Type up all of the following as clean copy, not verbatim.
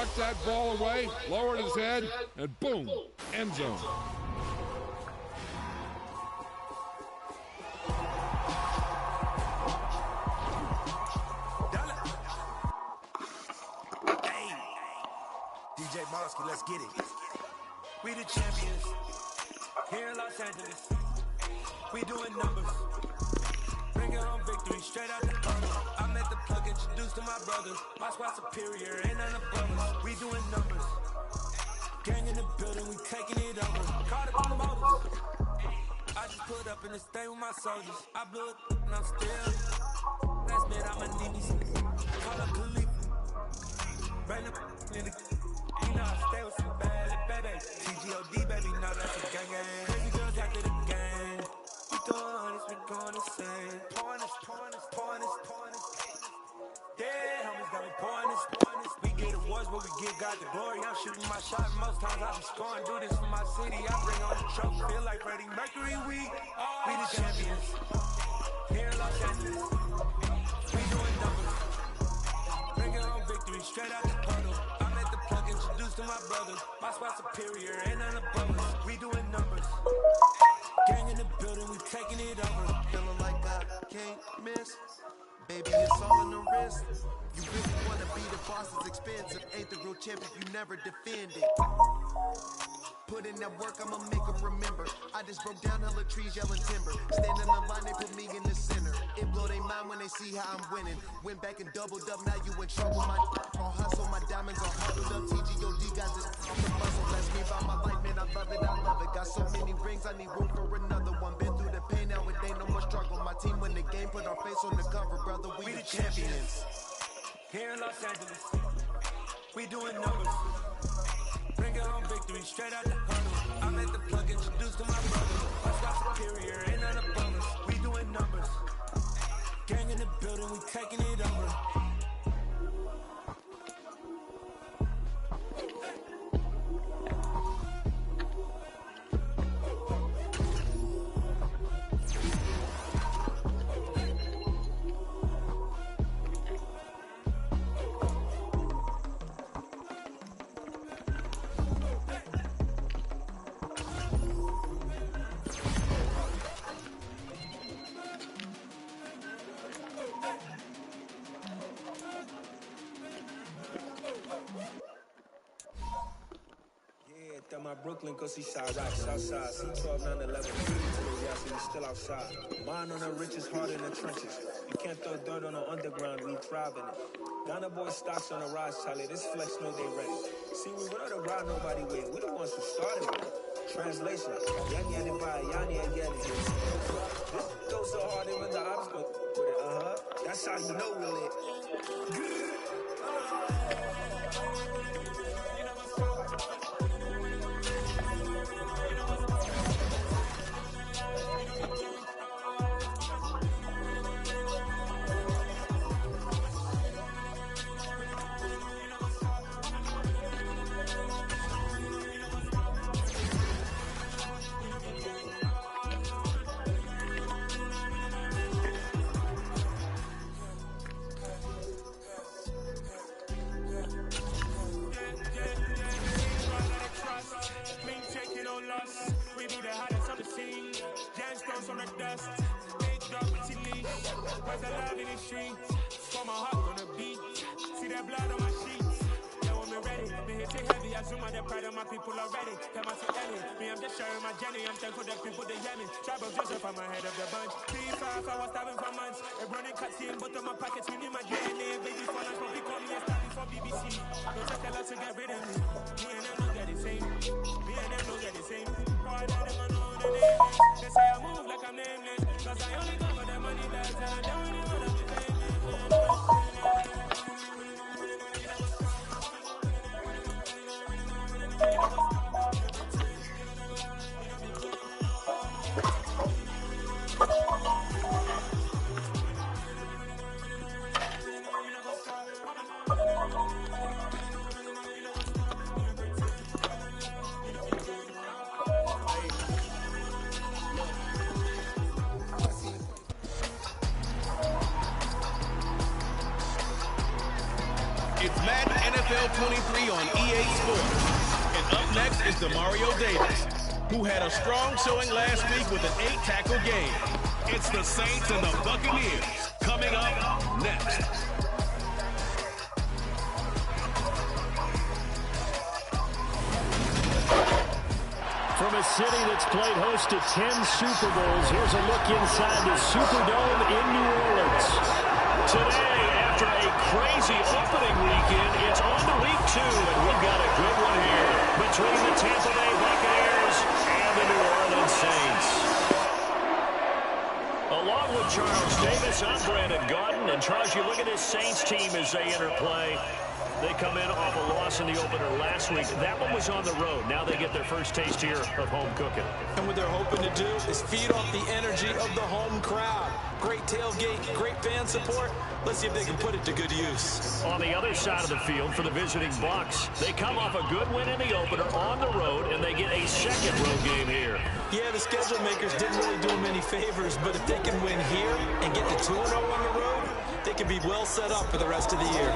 tucked that ball away, lowered his head, and boom, end zone. DJ Bosky, let's get it. We the champions here in Los Angeles. We doing numbers. Bringing home victory straight out the tunnel. I'm at the plug, introduced to my brothers. My squad superior, ain't none above us. We doing numbers. Gang in the building, we taking it over. Caught up on the motors. I just put up in this thing with my soldiers. I blew it and I'm still. Last minute, I'm a Nini. Call up Khalifa. Bring them in the. You know I stay with some bad baby. TGOD, baby, now that's a gang gang. Crazy girls after the gang. We doing hundreds, we going insane. Pouring this. Yeah, homies got me pouring this. We get awards, but we give God the glory. I'm shooting my shot, most times I be scoring. Do this for my city, I bring on the trophy. Feel like Freddie Mercury, we the champions. Here in Los Angeles, we doing numbers. Bringing home victory, straight out the puddle. I'm at the plug, introduced to my brothers. My squad superior, ain't none above us. We doing numbers. Gang in the building, we taking it over. Feeling like I can't miss. Baby, it's all in the wrist. You really wanna be the boss, it's expensive. Ain't the real champion, you never defend it. Put in that work, I'ma make them remember. I just broke down hella trees, yelling timber. Stand in the line, they put me in the center. It blow their mind when they see how I'm winning. Went back and doubled up, now you in trouble. My all hustle, my diamonds all huddled up. TGOD got this off the muscle. Bless me by my life, man, I love it. Got so many rings, I need room for another one. Been through the pain, now it ain't no more struggle. My team win the game, put our face on the cover, brother. We the champions. Here in Los Angeles, we doing numbers. Bringing home victory, straight out the huddle. I'm at the plug, introduced to my brothers. My squad superior, ain't none above us. We doing numbers. Gang in the building, we taking it over. My Brooklyn, cause he shot rock, Southside, C12, 911, yeah, so he's still outside. Mine on the richest, heart in the trenches. You can't throw dirt on the underground, we thrive in it. Ghana boy stocks on the rise, Charlie, this flex know they ready. See, we without the ride, nobody wait, we the ones who started it. Translation, Yanni and Dubai, Yanni and Yanni. This goes so hard, even the ops go with it, that's how you know we lit. We be the hottest on the scene. Gemstones on the dust. Big dog, pretty leash. Where's the love in the streets? For my heart on the beat. See that blood on my sheets. Yeah, when me ready, me hit it heavy. I zoom out the pride of my people already. Tell my Ellie, me I'm just sharing my journey. I'm thankful that people they hear me. Trouble Joseph, I'm ahead of the bunch. 3-5, I was starving for months. A running cutscene, but on my pockets, we need my DNA. Baby, for lunch, but we call me a starting for BBC. Don't take a lot to get rid of me. Me and them don't get the same. Me and them don't get the same. They say I move like I'm nameless, cause I only come for the money bags and I don't really wanna be famous. NFL 23 on EA Sports. And up next is Demario Davis, who had a strong showing last week with an 8-tackle game. It's the Saints and the Buccaneers coming up next. From a city that's played host to 10 Super Bowls, here's a look inside the Superdome in New Orleans. Today, after a crazy opening weekend, it's on to week 2, and we've got a good one here between the Tampa Bay Buccaneers and the New Orleans Saints. Along with Charles Davis, I'm Brandon Gaudin, and Charles, you look at this Saints team as they enter play. They come in off a loss in the opener last week. That one was on the road. Now they get their first taste here of home cooking. And what they're hoping to do is feed off the energy of the home crowd. Great tailgate, great fan support. Let's see if they can put it to good use. On the other side of the field for the visiting Bucs, they come off a good win in the opener on the road, and they get a second road game here. Yeah, the schedule makers didn't really do them any favors, but if they can win here and get to 2-0 on the road, they can be well set up for the rest of the year.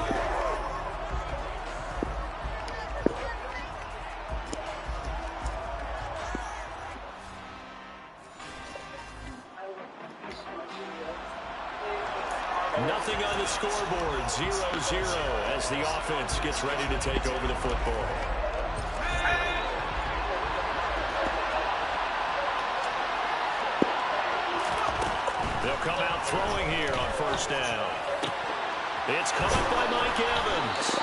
Nothing on the scoreboard, 0-0 as the offense gets ready to take over the football. They'll come out throwing here on first down. It's caught by Mike Evans.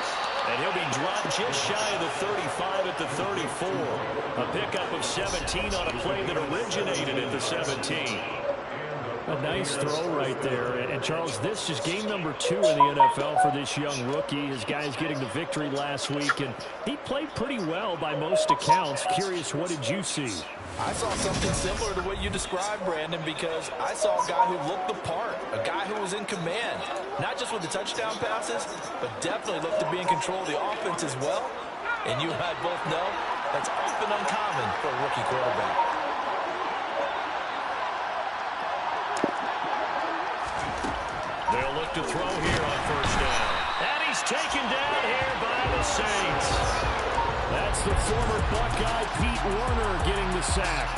And he'll be dropped just shy of the 35 at the 34. A pickup of 17 on a play that originated at the 17. A nice throw right there. And Charles, this is game number 2 in the NFL for this young rookie. His guys getting the victory last week, and he played pretty well by most accounts. Curious, what did you see? I saw something similar to what you described, Brandon, because I saw a guy who looked the part, a guy who was in command, not just with the touchdown passes, but definitely looked to be in control of the offense as well. And you and I both know that's often uncommon for a rookie quarterback. They'll look to throw here on first down. And he's taken down here by the Saints. That's the former Buckeye Pete Werner getting the sack.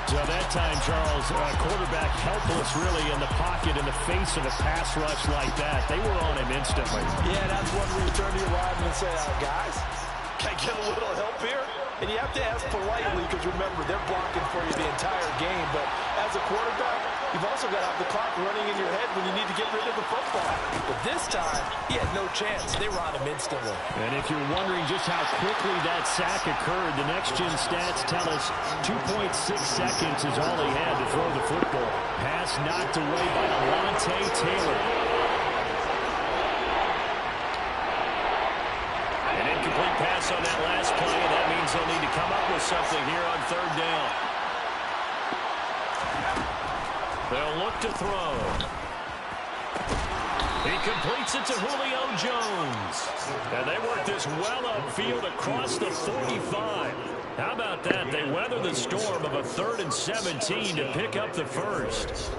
So that time, Charles, quarterback helpless really in the pocket in the face of a pass rush like that. They were on him instantly. Yeah, that's one where you turn to your lineman and say, guys, can I get a little help here? And you have to ask politely because, remember, they're blocking for you the entire game. But as a quarterback, you've also got to have the clock running in your head when you need to get rid of the football. But this time, he had no chance. They were on him instantly. And if you're wondering just how quickly that sack occurred, the next-gen stats tell us 2.6 seconds is all he had to throw the football. Pass knocked away by Alontae Taylor. An incomplete pass on that last play, and that means they'll need to come up with something here on third down. They'll look to throw. He completes it to Julio Jones. And they work this well upfield across the 45. How about that? They weather the storm of a 3rd and 17 to pick up the first.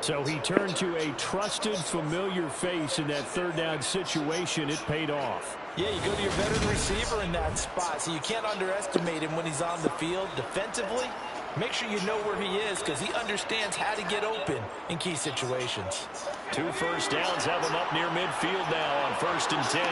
So he turned to a trusted, familiar face in that third down situation. It paid off. Yeah, you go to your veteran receiver in that spot, so you can't underestimate him when he's on the field defensively. Make sure you know where he is because he understands how to get open in key situations. 2 first downs have him up near midfield now on 1st and 10.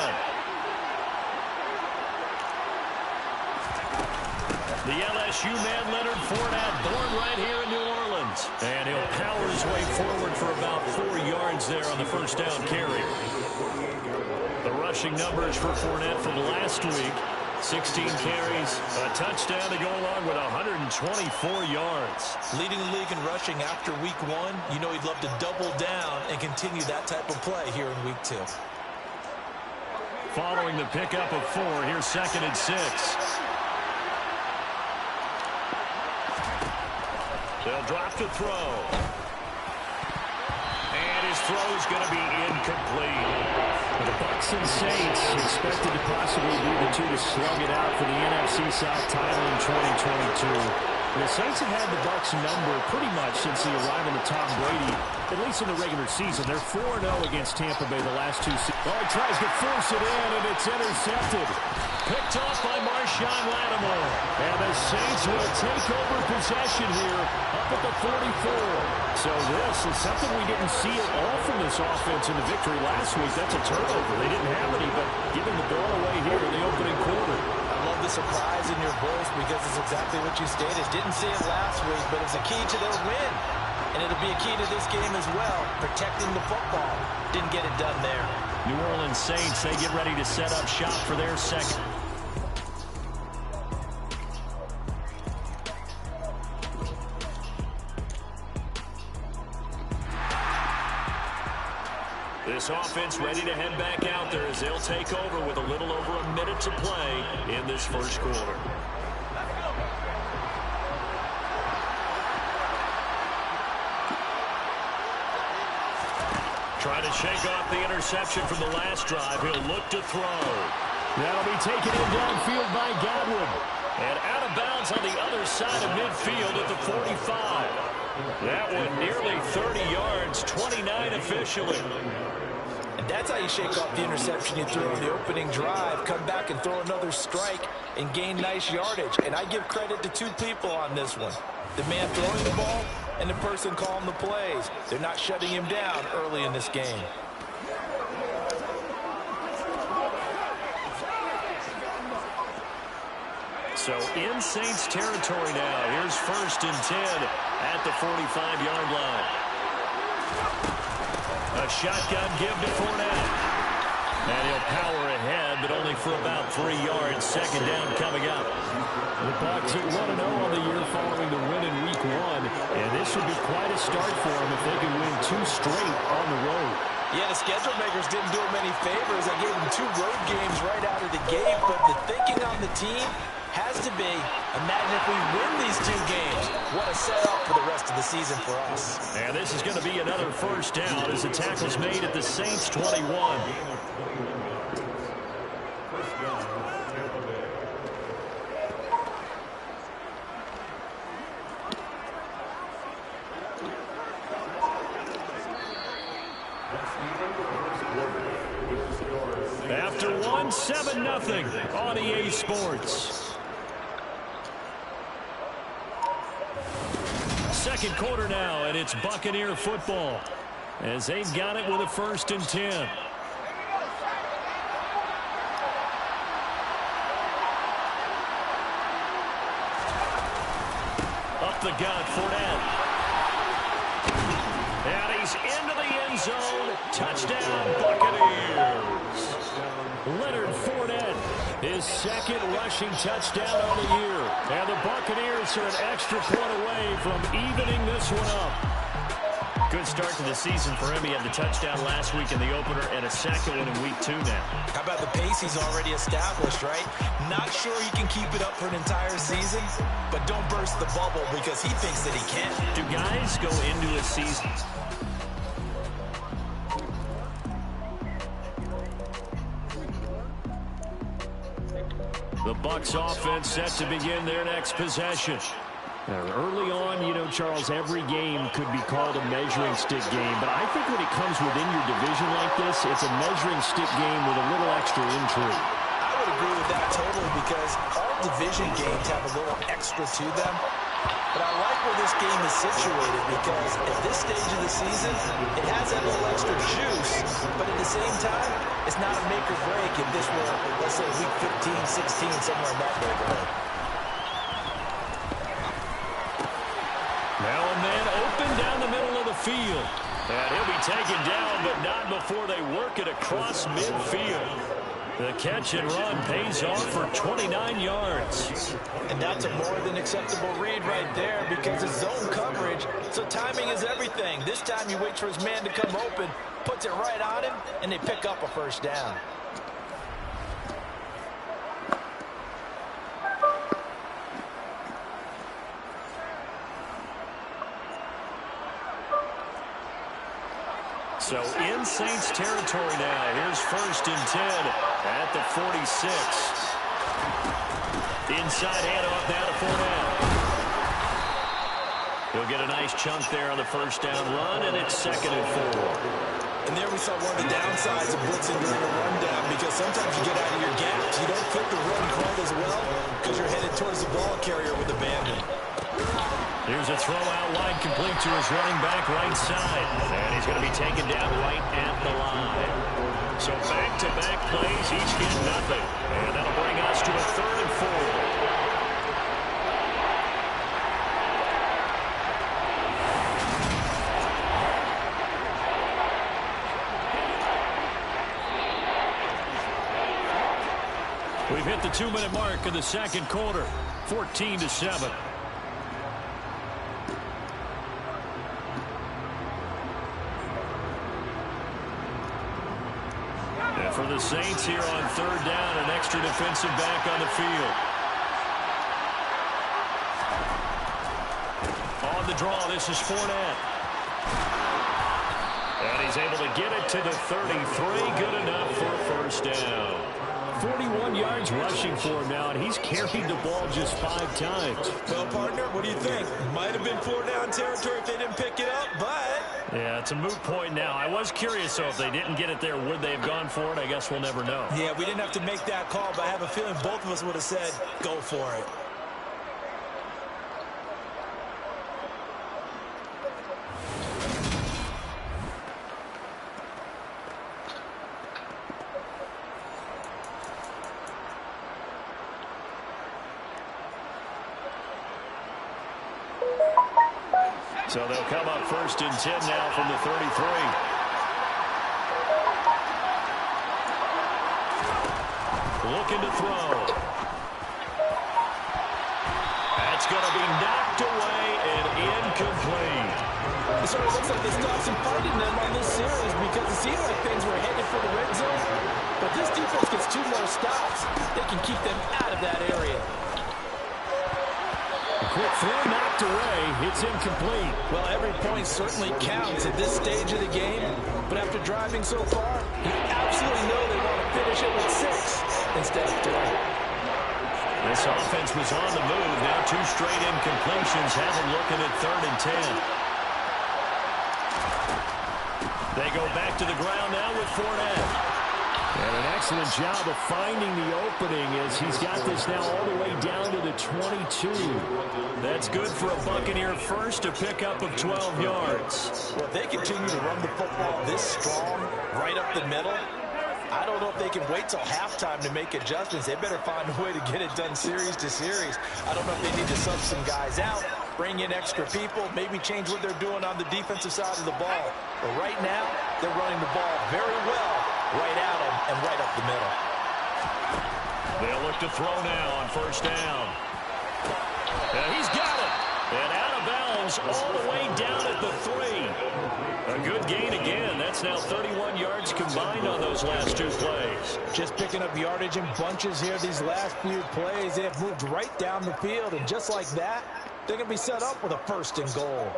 The LSU man Leonard Fournette, born right here in New Orleans. And he'll power his way forward for about 4 yards there on the first down carry. The rushing numbers for Fournette from last week. 16 carries, a touchdown to go along with 124 yards. Leading the league in rushing after week 1. You know he'd love to double down and continue that type of play here in week 2. Following the pickup of 4, here's 2nd and 6. They'll drop to throw. And his throw's going to be incomplete. The Bucs and Saints expected to possibly be the 2 to slug it out for the NFC South title in 2022. The Saints have had the Bucs number pretty much since the arrival of Tom Brady, at least in the regular season. They're 4-0 against Tampa Bay the last two seasons. Oh, he tries to force it in, and it's intercepted. Picked off by Marshawn Lattimore. And the Saints will take over possession here up at the 44. So this is something we didn't see at all from this offense in the victory last week. That's a turnover. They didn't have any, but giving the ball away here in the opening quarter. I love the surprise in your voice because it's exactly what you stated. Didn't see it last week, but it's a key to their win. And it'll be a key to this game as well, protecting the football. Didn't get it done there. New Orleans Saints, they get ready to set up shop for their second. This offense ready to head back out there as they'll take over with a little over a minute to play in this first quarter. Trying to shake off the interception from the last drive. He'll look to throw. That'll be taken in downfield by Godwin. And out of bounds on the other side of midfield at the 45. That one nearly 30 yards, 29 officially. And that's how you shake off the interception you threw in the opening drive. Come back and throw another strike and gain nice yardage. And I give credit to two people on this one. The man throwing the ball and the person calling the plays. They're not shutting him down early in this game. So in Saints territory now. Here's 1st and 10 at the 45-yard line. A shotgun give to Fournette. And he'll power ahead, but only for about 3 yards. Second down coming up. The Bucs at 1-0 on the year following the win in Week 1. And this would be quite a start for them if they can win 2 straight on the road. Yeah, the schedule makers didn't do him any favors. I gave him 2 road games right out of the gate, but the thinking on the team has to be, imagine if we win these 2 games. What a setup for the rest of the season for us. And this is going to be another first down as the tackle's made at the Saints 21. After 1, 7-0 on EA Sports. Second quarter now, and it's Buccaneer football as they've got it with a 1st and 10. Up the gut, Fournette. And he's into the end zone. Touchdown, Buccaneers. Leonard Fournette, his 2nd rushing touchdown on the year. And the Buccaneers are an extra point away from evening this one up. Good start to the season for him. He had the touchdown last week in the opener and a 2nd one in Week 2 now. How about the pace he's already established, right? Not sure he can keep it up for an entire season, but don't burst the bubble because he thinks that he can. Do guys go into a season? The Bucs offense set to begin their next possession. Early on, you know, Charles, every game could be called a measuring stick game. But I think when it comes within your division like this, it's a measuring stick game with a little extra intrigue. I would agree with that totally because all division games have a little extra to them. But I like where this game is situated because at this stage of the season, it has that little extra juice, but at the same time, it's not a make or break if this were, let's say, week 15, 16, somewhere in that neighborhood. Now a man open down the middle of the field. And he'll be taken down, but not before they work it across midfield. The catch and run pays off for 29 yards. And that's a more than acceptable read right there because it's zone coverage, so timing is everything. This time he waits for his man to come open, puts it right on him, and they pick up a 1st down. So in Saints territory now. Here's 1st and 10 at the 46. Inside handoff now to Fournette. He'll get a nice chunk there on the first down run, and it's 2nd and 4. And there we saw one of the downsides of blitzing during a rundown, because sometimes you get out of your gaps. You don't fit the run quite as well because you're headed towards the ball carrier with abandon. Here's a throw out wide, complete to his running back right side. And he's going to be taken down right at the line. So back-to-back plays, each get nothing. And that'll bring us to a 3rd and 4. We've hit the 2-minute mark in the second quarter, 14-7. And for the Saints here on 3rd down, an extra defensive back on the field. On the draw, this is Fournette. And he's able to get it to the 33, good enough for a first down. 41 yards rushing for him now, and he's carried the ball just 5 times. Well, partner, what do you think? Might have been 4-down territory if they didn't pick it up, but... Yeah, it's a moot point now. I was curious, so if they didn't get it there, would they have gone for it? I guess we'll never know. Yeah, we didn't have to make that call, but I have a feeling both of us would have said, go for it. So they'll come up 1st and 10 now from the 33. Looking to throw. That's going to be knocked away and incomplete. It sort of looks like they stopped some fighting them on this series, because it seemed like things were headed for the red zone. But this defense gets 2 more stops. They can keep them out of that area. Quick throw knocked away. It's incomplete. Well, every point certainly counts at this stage of the game. But after driving so far, you absolutely know they want to finish it with 6 instead of 3. This offense was on the move. Now 2 straight incompletions have them looking at 3rd and 10. They go back to the ground now with Fournette. And an excellent job of finding the opening as he's got this now all the way down to the 22. That's good for a Buccaneer first, a pickup of 12 yards. Well, if they continue to run the football this strong, right up the middle, I don't know if they can wait till halftime to make adjustments. They better find a way to get it done series to series. I don't know if they need to sub some guys out, bring in extra people, maybe change what they're doing on the defensive side of the ball. But right now, they're running the ball very well right at them and right up the middle. They'll look to throw now on 1st down. And he's got it. And out of bounds all the way down at the 3. A good gain again. That's now 31 yards combined on those last 2 plays. Just picking up yardage in bunches here these last few plays. They have moved right down the field, and just like that, they're going to be set up with a 1st and goal.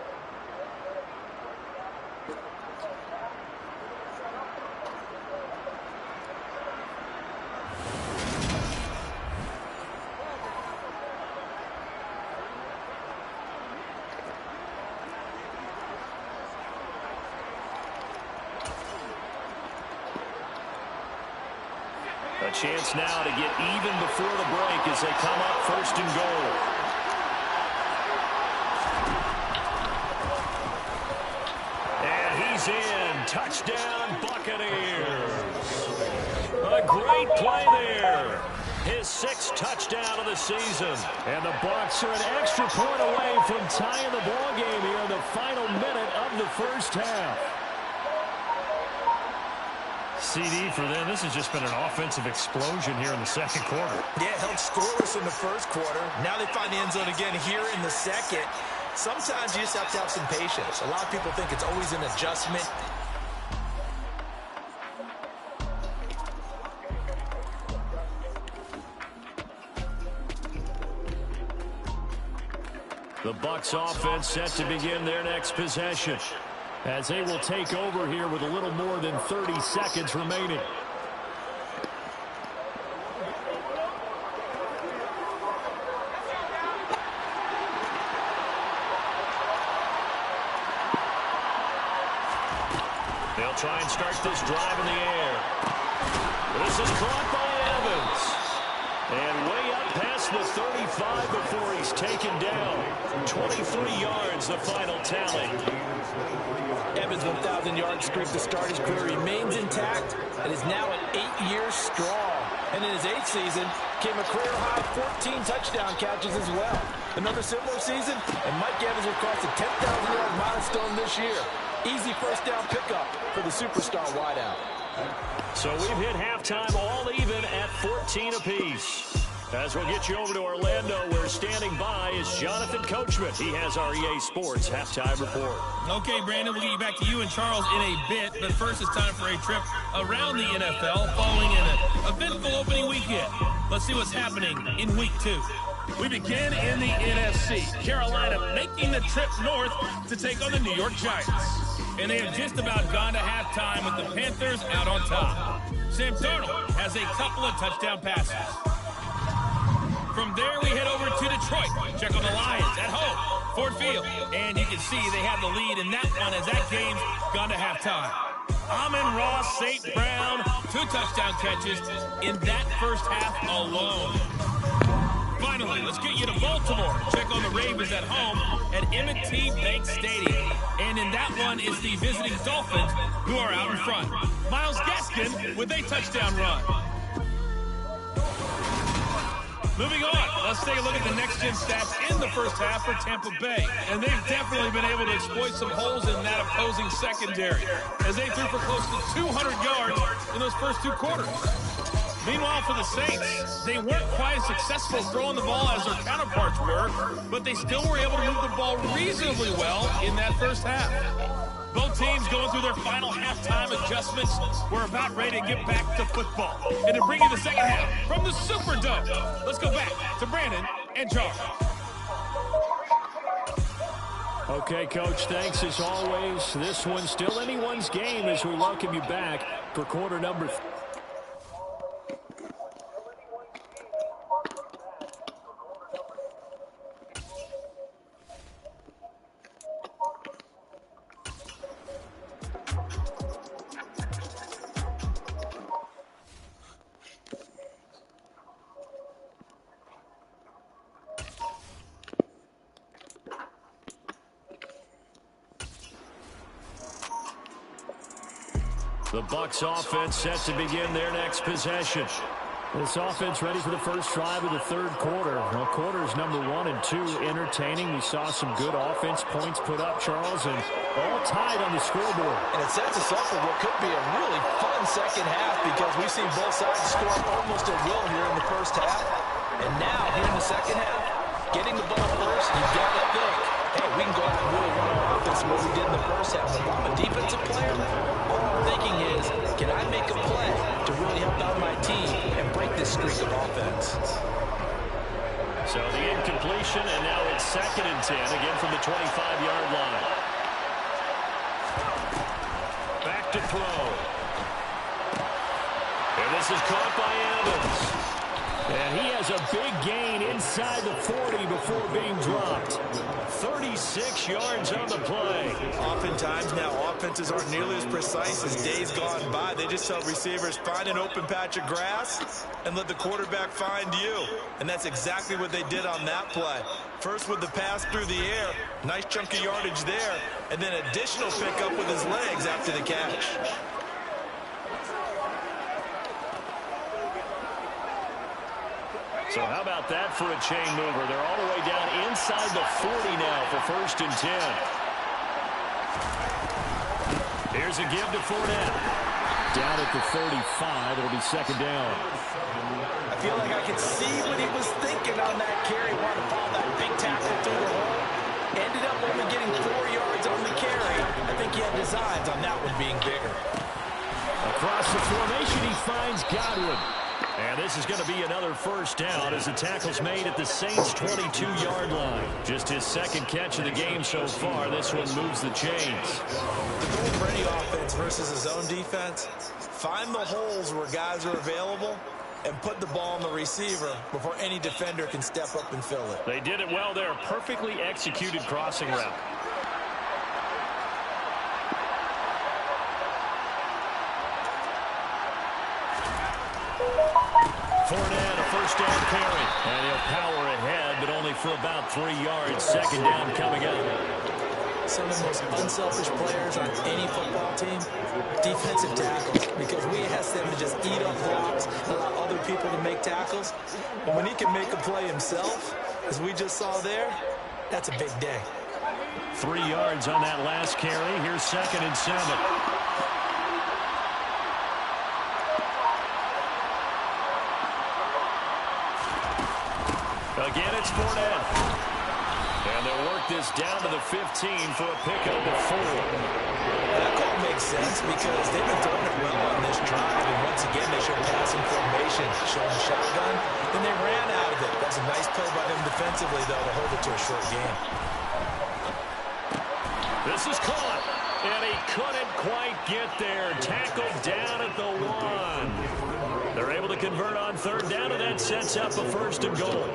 A chance now to get even before the break as they come up 1st and goal. And he's in. Touchdown, Buccaneers. A great play there. His 6th touchdown of the season. And the Bucs are an extra point away from tying the ball game here in the final minute of the first half. CD for them. This has just been an offensive explosion here in the second quarter. Yeah, held scoreless in the first quarter. Now they find the end zone again here in the second. Sometimes you just have to have some patience. A lot of people think it's always an adjustment. The Bucs offense set to begin their next possession, as they will take over here with a little more than 30 seconds remaining. They'll try and start this drive in the air. This is caught by Evans. And way up past the 35 before he's taken down. 23 yards, the final tally. Evans' 1,000-yard streak to start his career remains intact and is now at 8 years strong. And in his 8th season, came a career-high 14 touchdown catches as well. Another similar season, and Mike Evans will cross the 10,000-yard milestone this year. Easy first down pickup for the superstar wideout. So we've hit halftime all even at 14 apiece. As we'll get you over to Orlando, where standing by is Jonathan Coachman. He has our EA Sports halftime report. Okay, Brandon, we'll get you back to you and Charles in a bit. But first, it's time for a trip around the NFL following an eventful opening weekend. Let's see what's happening in Week 2. We begin in the NFC. Carolina making the trip north to take on the New York Giants. And they have just about gone to halftime with the Panthers out on top. Sam Darnold has a couple of touchdown passes. From there, we head over to Detroit. Check on the Lions at home, Ford Field. And you can see they have the lead in that one as that game's gone to halftime. Amon-Ra St. Brown, 2 touchdown catches in that first half alone. Finally, let's get you to Baltimore. Check on the Ravens at home at M&T Bank Stadium. And in that one is the visiting Dolphins, who are out in front. Myles Gaskin with a touchdown run. Moving on, let's take a look at the next-gen stats in the first half for Tampa Bay. And they've definitely been able to exploit some holes in that opposing secondary, as they threw for close to 200 yards in those first 2 quarters. Meanwhile, for the Saints, they weren't quite as successful throwing the ball as their counterparts were, but they still were able to move the ball reasonably well in that first half. Both teams going through their final halftime adjustments. We're about ready to get back to football. And to bring you the second half from the Superdome, let's go back to Brandon and Charles. Okay, Coach, thanks as always. This one's still anyone's game as we welcome you back for quarter number 3. The Bucs offense set to begin their next possession. This offense ready for the first drive of the third quarter. Well, quarters number 1 and 2 entertaining. We saw some good offense points put up, Charles, and all tied on the scoreboard. And it sets us up for what could be a really fun second half, because we've seen both sides score almost at will here in the first half. And now, here in the second half, getting the ball first, you've got to think, hey, we can go out and really run our offense what we did in the first half. If I'm a defensive player, all I'm thinking is, can I make a play to really help out my team and break this streak of offense? So the incompletion, and now it's 2nd and 10, again from the 25-yard line. Back to throw. And this is caught by Evans. And he has a big gain inside the 40 before being dropped. 36 yards on the play. Oftentimes now, offenses aren't nearly as precise as days gone by. They just tell receivers, find an open patch of grass and let the quarterback find you. And that's exactly what they did on that play. First with the pass through the air, nice chunk of yardage there, and then additional pickup with his legs after the catch. So how about that for a chain mover? They're all the way down inside the 40 now for 1st and 10. Here's a give to Fournette. Down at the 35, it'll be 2nd down. I feel like I could see what he was thinking on that carry. Wanted to follow that big tackle through the hole. Ended up only getting 4 yards on the carry. I think he had designs on that one being bigger. Across the formation, he finds Godwin. And this is going to be another 1st down as the tackle's made at the Saints' 22-yard line. Just his 2nd catch of the game so far. This one moves the chains. The goal for any offense versus his own defense, find the holes where guys are available and put the ball on the receiver before any defender can step up and fill it. They did it well there. Perfectly executed crossing route. Fournette, a first down carry. And he'll power ahead, but only for about 3 yards. Second down coming up. Some of the most unselfish players on any football team, defensive tackles, because we ask them to just eat up blocks, allow other people to make tackles. And when he can make a play himself, as we just saw there, that's a big day. 3 yards on that last carry. Here's 2nd and 7. Again, it's Fournette. And they'll work this down to the 15 for a pickup of 4. That call makes sense because they've been throwing it well on this drive. And once again, they showed passing formation, showing the shotgun. Then they ran out of it. That's a nice play by them defensively, though, to hold it to a short game. This is caught. And he couldn't quite get there. Tackled down at the 1. They're able to convert on 3rd down, and that sets up a 1st and goal.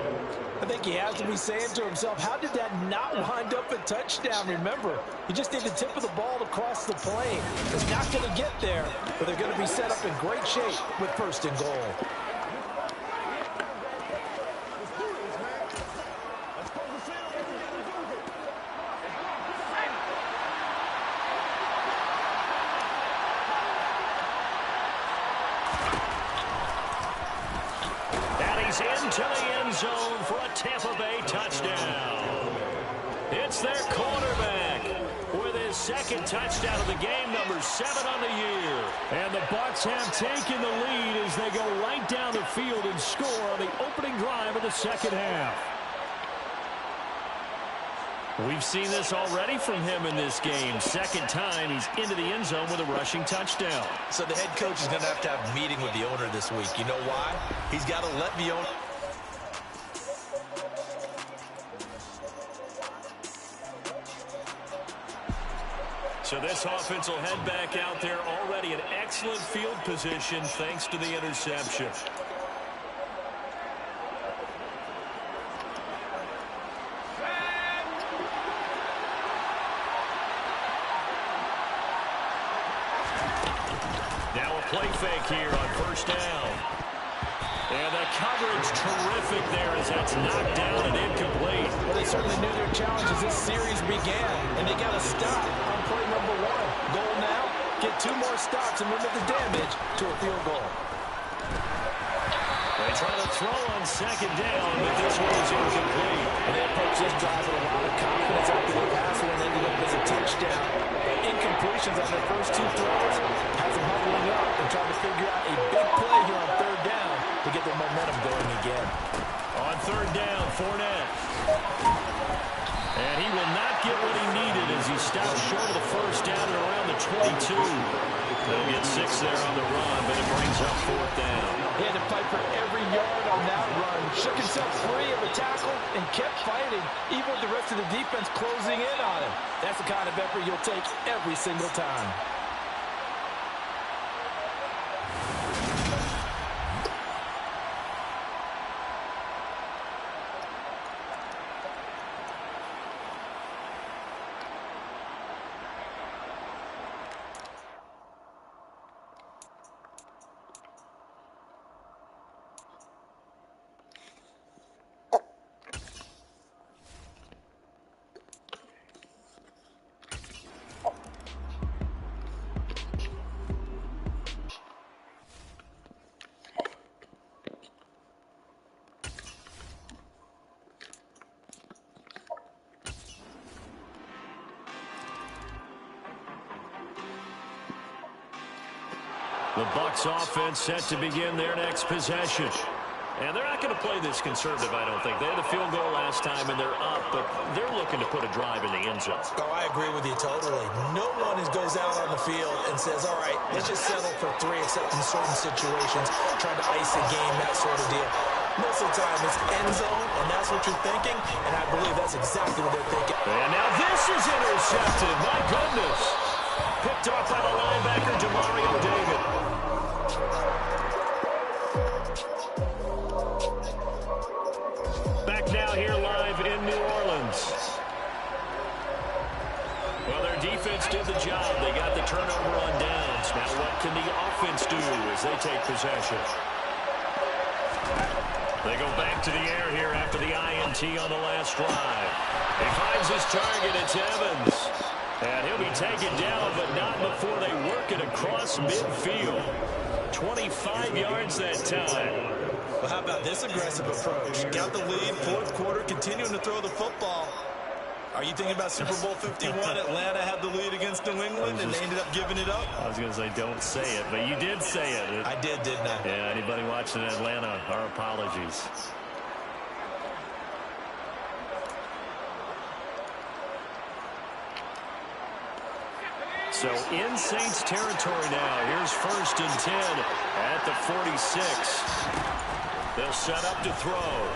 I think he has to be saying to himself, how did that not wind up a touchdown? Remember, he just did the tip of the ball across the plane. It's not going to get there, but they're going to be set up in great shape with 1st and goal. Into the end zone for a Tampa Bay touchdown. It's their quarterback with his 2nd touchdown of the game, number 7 on the year. And the Bucs have taken the lead as they go right down the field and score on the opening drive of the 2nd half. We've seen this already from him in this game. 2nd time he's into the end zone with a rushing touchdown. So the head coach is going to have a meeting with the owner this week. You know why? He's got to let the owner... So this offense will head back out there, already in excellent field position thanks to the interception. Now a play fake here on 1st down. And the coverage terrific there as that's knocked down and incomplete. Well, they certainly knew their challenge as this series began, and they got to stop on play number 1. Goal now, get 2 more stops and limit the damage to a field goal. They try to throw on 2nd down, but this one is incomplete. And they approach this drive with a lot of confidence after the pass and ended up as a touchdown. Incompletions on their first 2 throws has them huddling up and trying to figure out a big play here on 3rd down to get their momentum going again. On 3rd down, Fournette. And he will not get what he needed as he stops short of the 1st down and around the 22. They'll get 6 there on the run, but it brings up 4th down. He had to fight for every yard on that run. Shook himself free of a tackle and kept fighting, even with the rest of the defense closing in on him. That's the kind of effort you'll take every single time. The Bucs offense set to begin their next possession. And they're not going to play this conservative, I don't think. They had a field goal last time, and they're up, but they're looking to put a drive in the end zone. Oh, I agree with you totally. No one goes out on the field and says, all right, let's just settle for 3, except in certain situations, trying to ice a game, that sort of deal. Most of the time, it's end zone, and that's what you're thinking, and I believe that's exactly what they're thinking. And now this is intercepted. My goodness. Picked off by the linebacker, Demario David. Back now here live in New Orleans. Well, their defense did the job. They got the turnover on downs. Now what can the offense do as they take possession? They go back to the air here after the INT on the last drive. He finds his target. It's Evans. And he'll be taken down, but not before they work it across midfield. 25 yards that time. Well, how about this aggressive approach? Got the lead, fourth quarter, continuing to throw the football. Are you thinking about Super Bowl 51? Atlanta had the lead against New England, and they ended up giving it up? I was going to say don't say it, but you did say it. I did, didn't I? Yeah, anybody watching Atlanta, our apologies. So in Saints territory now. Here's 1st and 10 at the 46. They'll set up to throw.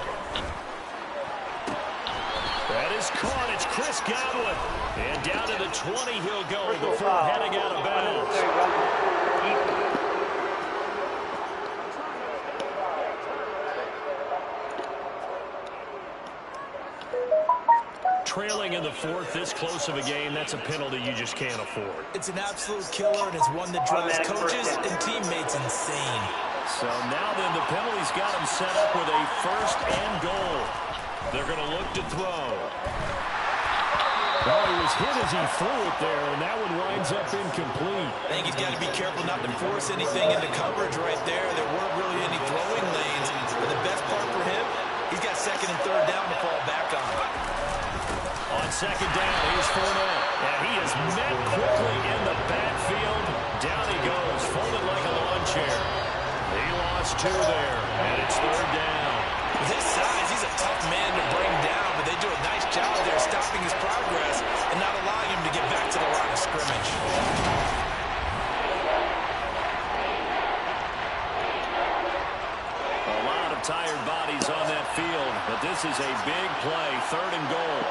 That is caught. It's Chris Godwin. And down to the 20 he'll go before heading out of bounds. Trailing in the 4th, this close of a game, that's a penalty you just can't afford. It's an absolute killer, and it's one that drives coaches and teammates insane. So now then the penalty's got him set up with a 1st and goal. They're going to look to throw. Well, he was hit as he threw it there, and that one winds up incomplete. I think he's got to be careful not to force anything into coverage right there. There weren't really any throwing lanes. But the best part for him, he's got 2nd and 3rd down to fall back on. On 2nd down, here's Fournette. And he is met quickly in the backfield. Down he goes, folded like a lawn chair. He lost 2 there, and it's 3rd down. With his size, he's a tough man to bring down, but they do a nice job there stopping his progress and not allowing him to get back to the line of scrimmage. A lot of tired bodies on that field, but this is a big play, 3rd and goal.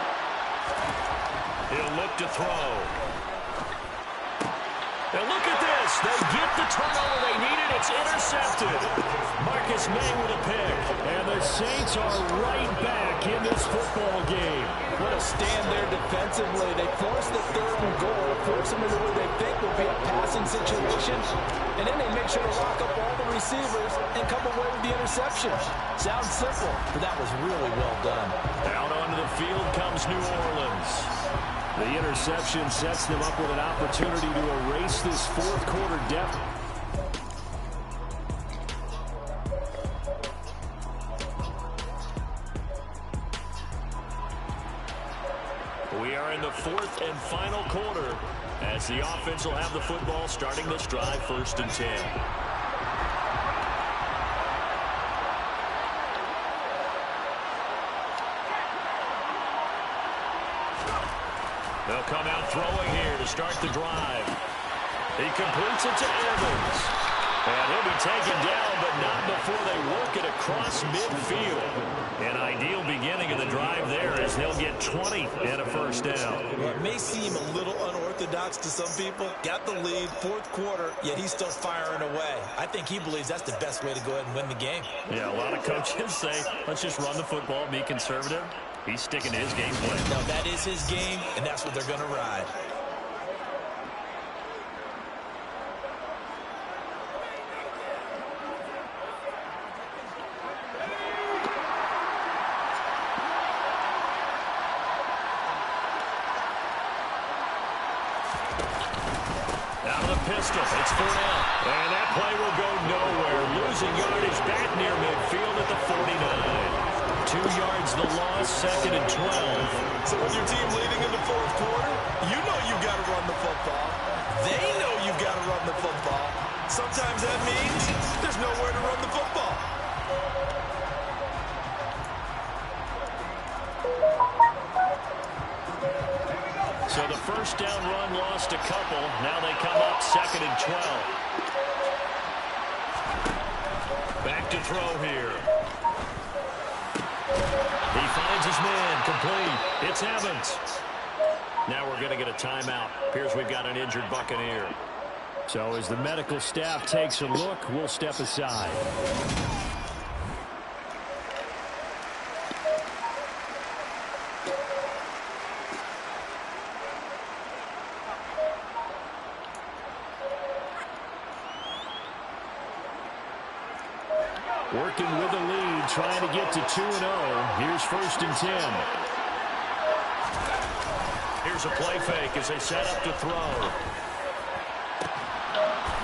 He'll look to throw. And look at this. They get the turnover they needed. It's intercepted. Marcus May with a pick. And the Saints are right back in this football game. What a stand there defensively. They force the 3rd and goal, force them into what they think will be a passing situation, and then they make sure to lock up all the receivers and come away with the interception. Sounds simple, but that was really well done. Out onto the field comes New Orleans. The interception sets them up with an opportunity to erase this 4th quarter deficit. We are in the 4th and final quarter as the offense will have the football starting this drive, 1st and 10. They'll come out throwing here to start the drive. He completes it to Evans. And he'll be taken down, but not before they work it across midfield. An ideal beginning of the drive there as they'll get 20 and a 1st down. Well, it may seem a little unorthodox to some people. Got the lead, 4th quarter, yet he's still firing away. I think he believes that's the best way to go ahead and win the game. Yeah, a lot of coaches say, let's just run the football, be conservative. He's sticking to his game plan. No, that is his game, and that's what they're going to ride. Out of the pistol, it's Fournette. And that play will go nowhere. Losing yardage back near midfield at the 49. 2 yards the loss, 2nd and 12. So when your team leading in the 4th quarter, you know you got to run the football. They know you got to run the football. Sometimes that means there's nowhere to run the football. So the 1st down run lost a couple. Now they come up 2nd and 12. Back to throw here. He finds his man, complete. It's Evans. Now we're going to get a timeout. Appears we've got an injured Buccaneer. So as the medical staff takes a look, we'll step aside. Working with the lead, trying to get to 2-0. Here's 1st and 10. Here's a play fake as they set up to throw.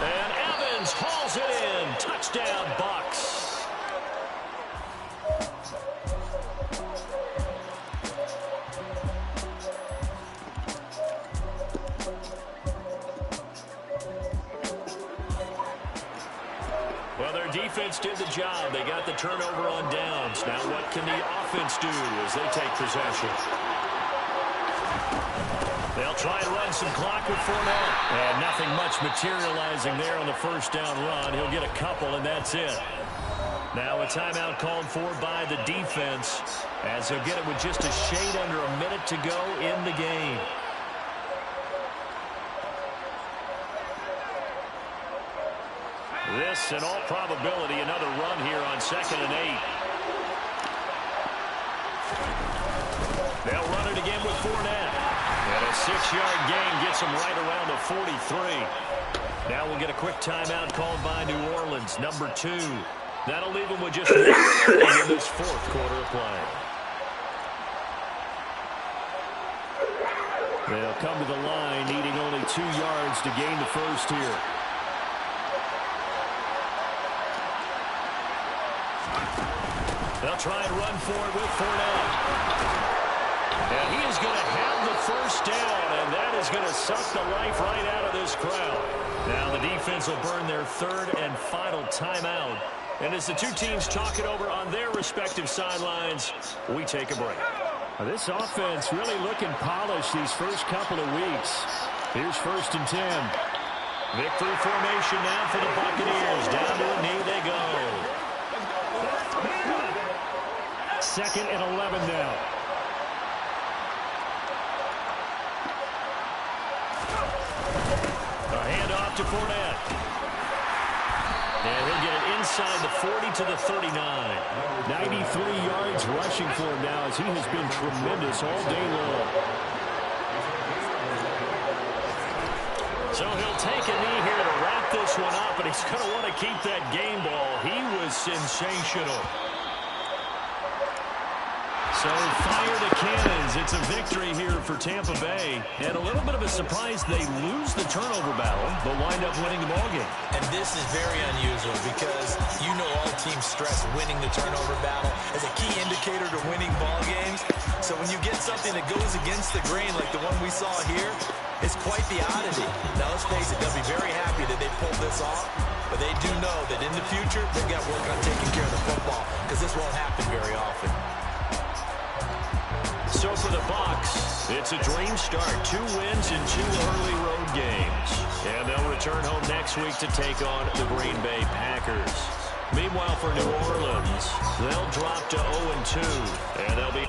And Evans hauls it in. Touchdown, Bucs. Well, their defense did the job. They got the turnover on downs. Now what can the offense do as they take possession? They'll try and run some clock with Fournette. And nothing much materializing there on the 1st down run. He'll get a couple, and that's it. Now a timeout called for by the defense as he'll get it with just a shade under a minute to go in the game. This, in all probability, another run here on 2nd and 8. They'll run it again with Fournette. And a 6-yard gain gets him right around the 43. Now we'll get a quick timeout called by New Orleans, number 2. That'll leave him with just 1 in this 4th quarter of play. They'll come to the line, needing only 2 yards to gain the first here. They'll try and run for it with Fournette. And he is going to have the 1st down, and that is going to suck the life right out of this crowd. Now the defense will burn their 3rd and final timeout. And as the two teams talk it over on their respective sidelines, we take a break. Now, this offense really looking polished these first couple of weeks. Here's 1st and 10. Victory formation now for the Buccaneers. Down to a knee they go. 2nd and 11 now. A handoff to Fournette. And he'll get it inside the 40 to the 39. 93 yards rushing for him now as he has been tremendous all day long. So he'll take a knee here to wrap this one up, and he's going to want to keep that game ball. He was sensational. So fire the cannons. It's a victory here for Tampa Bay. And a little bit of a surprise, they lose the turnover battle, but wind up winning the ballgame. And this is very unusual because you know all teams stress winning the turnover battle as a key indicator to winning ball games. So when you get something that goes against the grain like the one we saw here, it's quite the oddity. Now let's face it, they'll be very happy that they pulled this off, but they do know that in the future they've got to work on taking care of the football because this won't happen very often. So for the Bucs, it's a dream start. 2 wins in 2 early road games. And they'll return home next week to take on the Green Bay Packers. Meanwhile, for New Orleans, they'll drop to 0-2. And they'll be...